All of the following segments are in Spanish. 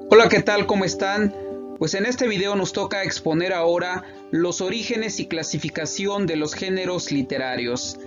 Hola, ¿qué tal? ¿Cómo están? Pues en este video nos toca exponer ahora los orígenes y clasificación de los géneros literarios.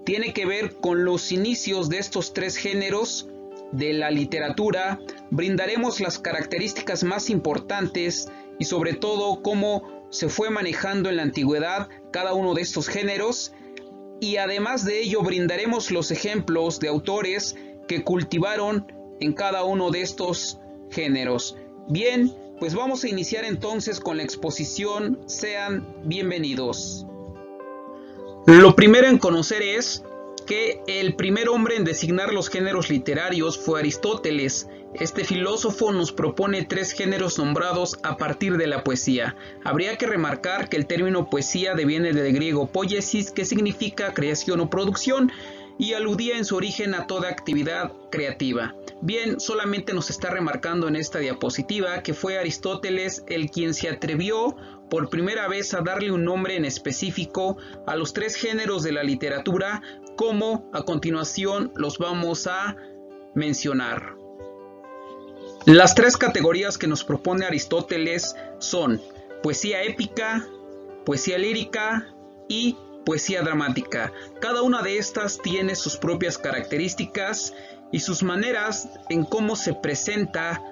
Tiene que ver con los inicios de estos tres géneros de la literatura. Brindaremos las características más importantes y sobre todo cómo se fue manejando en la antigüedad cada uno de estos géneros. Y además de ello brindaremos los ejemplos de autores que cultivaron en cada uno de estos géneros. Bien, pues vamos a iniciar entonces con la exposición. Sean bienvenidos. Lo primero en conocer es que el primer hombre en designar los géneros literarios fue Aristóteles. Este filósofo nos propone tres géneros nombrados a partir de la poesía. Habría que remarcar que el término poesía deviene del griego poiesis, que significa creación o producción, y aludía en su origen a toda actividad creativa. Bien, solamente nos está remarcando en esta diapositiva que fue Aristóteles el quien se atrevió por primera vez a darle un nombre en específico a los tres géneros de la literatura, como a continuación los vamos a mencionar. Las tres categorías que nos propone Aristóteles son poesía épica, poesía lírica y poesía dramática. Cada una de estas tiene sus propias características y sus maneras en cómo se presenta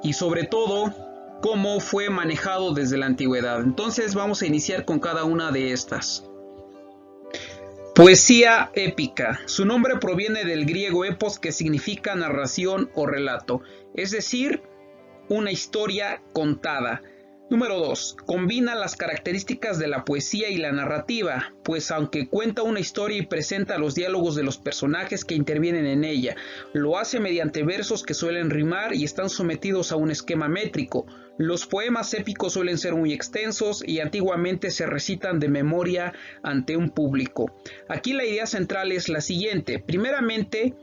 y sobre todo cómo fue manejado desde la antigüedad. Entonces vamos a iniciar con cada una de estas. Poesía épica. Su nombre proviene del griego epos, que significa narración o relato, es decir, una historia contada. Número 2. Combina las características de la poesía y la narrativa, pues aunque cuenta una historia y presenta los diálogos de los personajes que intervienen en ella, lo hace mediante versos que suelen rimar y están sometidos a un esquema métrico. Los poemas épicos suelen ser muy extensos y antiguamente se recitan de memoria ante un público. Aquí la idea central es la siguiente. Primeramente,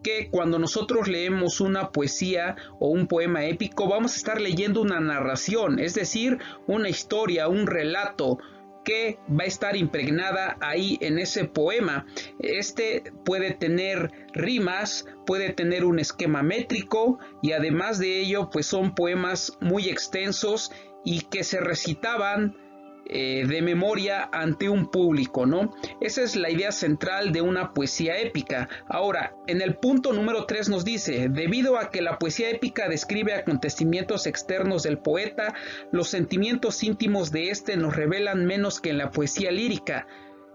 que cuando nosotros leemos una poesía o un poema épico vamos a estar leyendo una narración, es decir, una historia, un relato que va a estar impregnada ahí en ese poema. Este puede tener rimas, puede tener un esquema métrico y además de ello pues son poemas muy extensos y que se recitaban de memoria ante un público, ¿no? Esa es la idea central de una poesía épica. Ahora, en el punto número 3 nos dice: debido a que la poesía épica describe acontecimientos externos del poeta, los sentimientos íntimos de éste nos revelan menos que en la poesía lírica.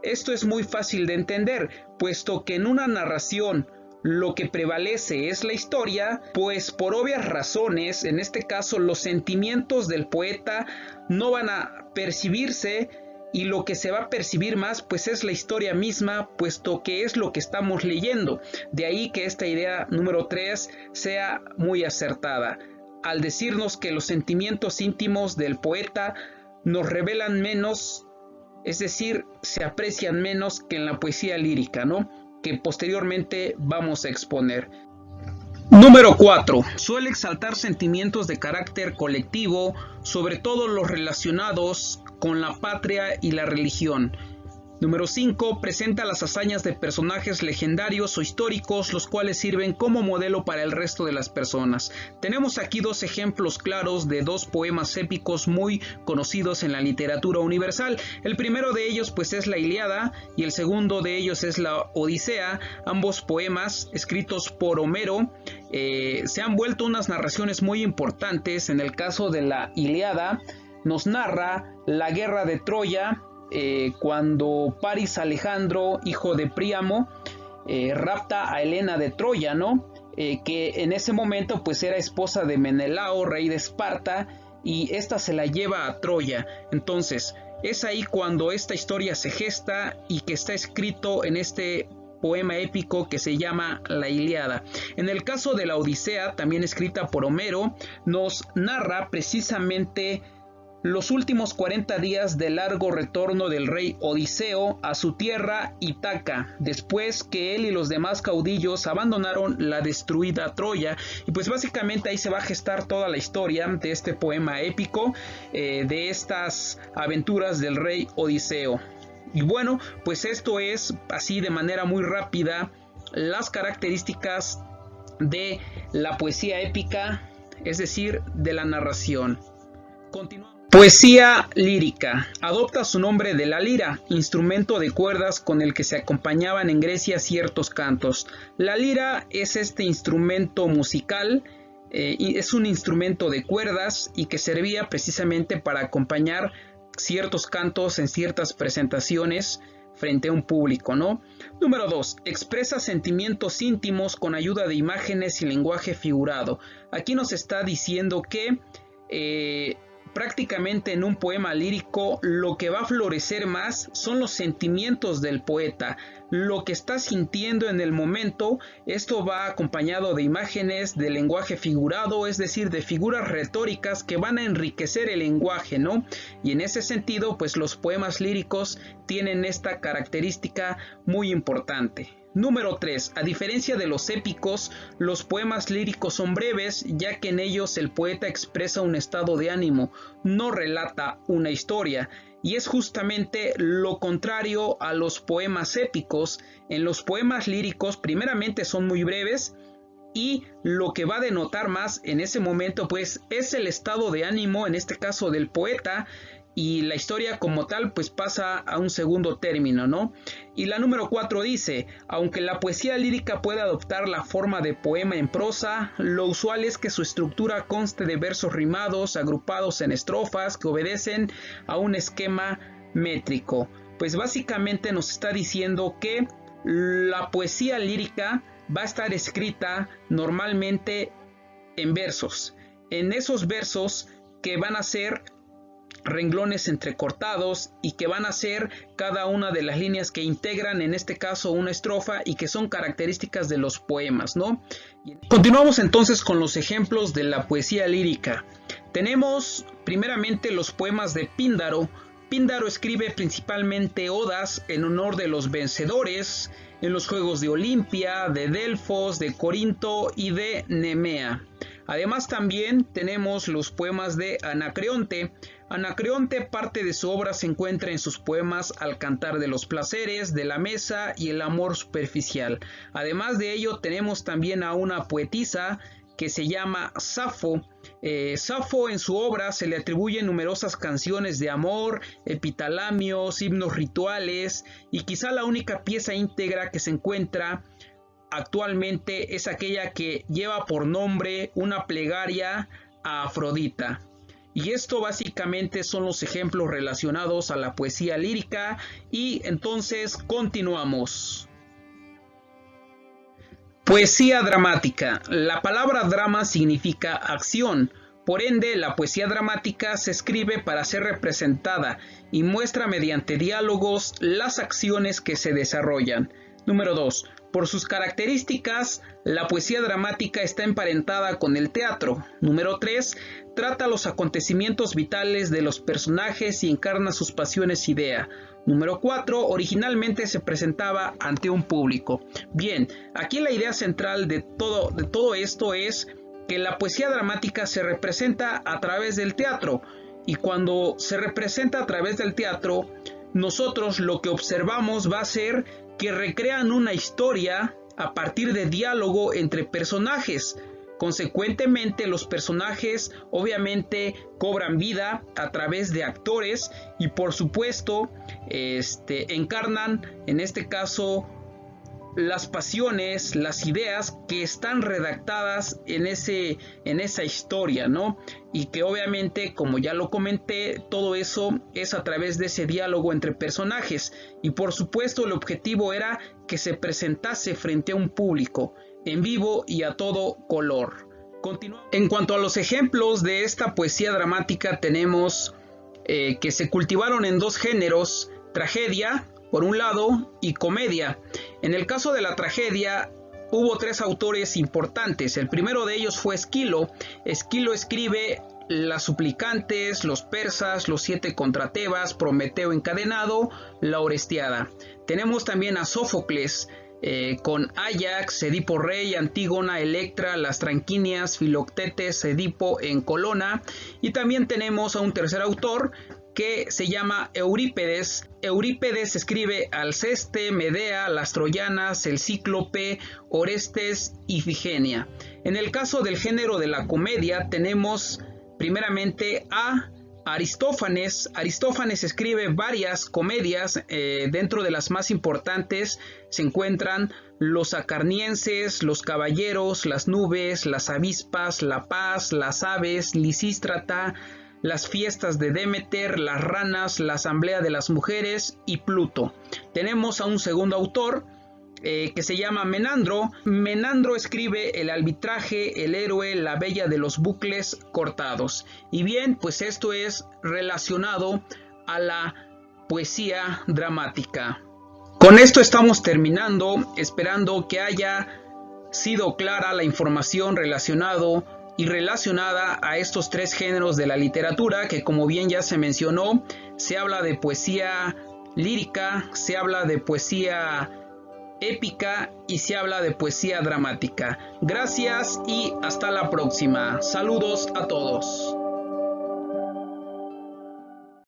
Esto es muy fácil de entender, puesto que en una narración lo que prevalece es la historia, pues por obvias razones, en este caso los sentimientos del poeta no van a percibirse y lo que se va a percibir más pues es la historia misma, puesto que es lo que estamos leyendo. De ahí que esta idea número 3 sea muy acertada, al decirnos que los sentimientos íntimos del poeta nos revelan menos, es decir, se aprecian menos que en la poesía lírica, ¿no?, que posteriormente vamos a exponer. Número 4. Suele exaltar sentimientos de carácter colectivo, sobre todo los relacionados con la patria y la religión. Número 5. Presenta las hazañas de personajes legendarios o históricos, los cuales sirven como modelo para el resto de las personas. Tenemos aquí dos ejemplos claros de dos poemas épicos muy conocidos en la literatura universal. El primero de ellos pues es la Ilíada y el segundo de ellos es la Odisea. Ambos poemas escritos por Homero se han vuelto unas narraciones muy importantes. En el caso de la Ilíada nos narra la guerra de Troya, cuando Paris Alejandro, hijo de Príamo, rapta a Helena de Troya, ¿no? Que en ese momento pues era esposa de Menelao, rey de Esparta, y esta se la lleva a Troya. Entonces es ahí cuando esta historia se gesta y que está escrito en este poema épico que se llama la Ilíada. En el caso de la Odisea, también escrita por Homero, nos narra precisamente los últimos 40 días del largo retorno del rey Odiseo a su tierra Ítaca, después que él y los demás caudillos abandonaron la destruida Troya. Y pues básicamente ahí se va a gestar toda la historia de este poema épico, de estas aventuras del rey Odiseo. Y bueno, pues esto es así de manera muy rápida las características de la poesía épica es decir, de la narración. Continuamos. Poesía lírica. Adopta su nombre de la lira, instrumento de cuerdas con el que se acompañaban en Grecia ciertos cantos. La lira es este instrumento musical, es un instrumento de cuerdas y que servía precisamente para acompañar ciertos cantos en ciertas presentaciones frente a un público, ¿no? Número 2. Expresa sentimientos íntimos con ayuda de imágenes y lenguaje figurado. Aquí nos está diciendo que prácticamente en un poema lírico lo que va a florecer más son los sentimientos del poeta, lo que está sintiendo en el momento. Esto va acompañado de imágenes, de lenguaje figurado, es decir, de figuras retóricas que van a enriquecer el lenguaje, ¿no? Y en ese sentido, pues los poemas líricos tienen esta característica muy importante. Número 3. A diferencia de los épicos, los poemas líricos son breves, ya que en ellos el poeta expresa un estado de ánimo, no relata una historia. Y es justamente lo contrario a los poemas épicos. En los poemas líricos, primeramente son muy breves, y lo que va a denotar más en ese momento, pues, es el estado de ánimo, en este caso del poeta, y la historia como tal pues pasa a un segundo término, ¿no? Y la número 4 dice: aunque la poesía lírica puede adoptar la forma de poema en prosa, lo usual es que su estructura conste de versos rimados agrupados en estrofas que obedecen a un esquema métrico. Pues básicamente nos está diciendo que la poesía lírica va a estar escrita normalmente en versos. En esos versos que van a ser renglones entrecortados y que van a ser cada una de las líneas que integran en este caso una estrofa y que son características de los poemas, ¿no? Continuamos entonces con los ejemplos de la poesía lírica. Tenemos primeramente los poemas de Píndaro. Píndaro escribe principalmente odas en honor de los vencedores en los Juegos de Olimpia, de Delfos, de Corinto y de Nemea. Además también tenemos los poemas de Anacreonte. Anacreonte, parte de su obra se encuentra en sus poemas Al cantar de los placeres, de la mesa y El amor superficial. Además de ello tenemos también a una poetisa que se llama Safo. Safo, en su obra se le atribuyen numerosas canciones de amor, epitalamios, himnos rituales, y quizá la única pieza íntegra que se encuentra actualmente es aquella que lleva por nombre una plegaria a Afrodita. Y esto básicamente son los ejemplos relacionados a la poesía lírica, y entonces continuamos. Poesía dramática. La palabra drama significa acción. Por ende, la poesía dramática se escribe para ser representada y muestra mediante diálogos las acciones que se desarrollan. Número 2. Por sus características, la poesía dramática está emparentada con el teatro. Número 3. Trata los acontecimientos vitales de los personajes y encarna sus pasiones idea. Número 4. Originalmente se presentaba ante un público. Bien, aquí la idea central de todo esto es que la poesía dramática se representa a través del teatro. Y cuando se representa a través del teatro, nosotros lo que observamos va a ser que recrean una historia a partir de diálogo entre personajes. Consecuentemente, los personajes obviamente cobran vida a través de actores y por supuesto encarnan en este caso las pasiones, las ideas que están redactadas en esa historia, ¿no? Y que obviamente, como ya lo comenté, todo eso es a través de ese diálogo entre personajes. Y por supuesto el objetivo era que se presentase frente a un público, en vivo y a todo color. En cuanto a los ejemplos de esta poesía dramática, tenemos que se cultivaron en dos géneros: tragedia, por un lado, y comedia. En el caso de la tragedia, hubo tres autores importantes. El primero de ellos fue Esquilo. Esquilo escribe Las suplicantes, Los persas, Los 7 contra Tebas, Prometeo encadenado, La Orestiada. Tenemos también a Sófocles, con Áyax, Edipo Rey, Antígona, Electra, Las Tranquinias, Filoctetes, Edipo en Colona. Y también tenemos a un tercer autor que se llama Eurípedes. Eurípedes escribe Alceste, Medea, las Troyanas, el Cíclope, Orestes, Ifigenia. En el caso del género de la comedia tenemos primeramente a Aristófanes. Aristófanes escribe varias comedias. Dentro de las más importantes se encuentran Los Acarnienses, Los Caballeros, Las Nubes, Las Avispas, La Paz, Las Aves, Lisístrata, Las Fiestas de Demeter, Las Ranas, La Asamblea de las Mujeres y Pluto. Tenemos a un segundo autor que se llama Menandro. Menandro escribe El Arbitraje, El Héroe, La Bella de los Bucles Cortados. Y bien, pues esto es relacionado a la poesía dramática. Con esto estamos terminando, esperando que haya sido clara la información relacionada a estos tres géneros de la literatura, que como bien ya se mencionó, se habla de poesía lírica, se habla de poesía épica y se habla de poesía dramática. Gracias y hasta la próxima. Saludos a todos.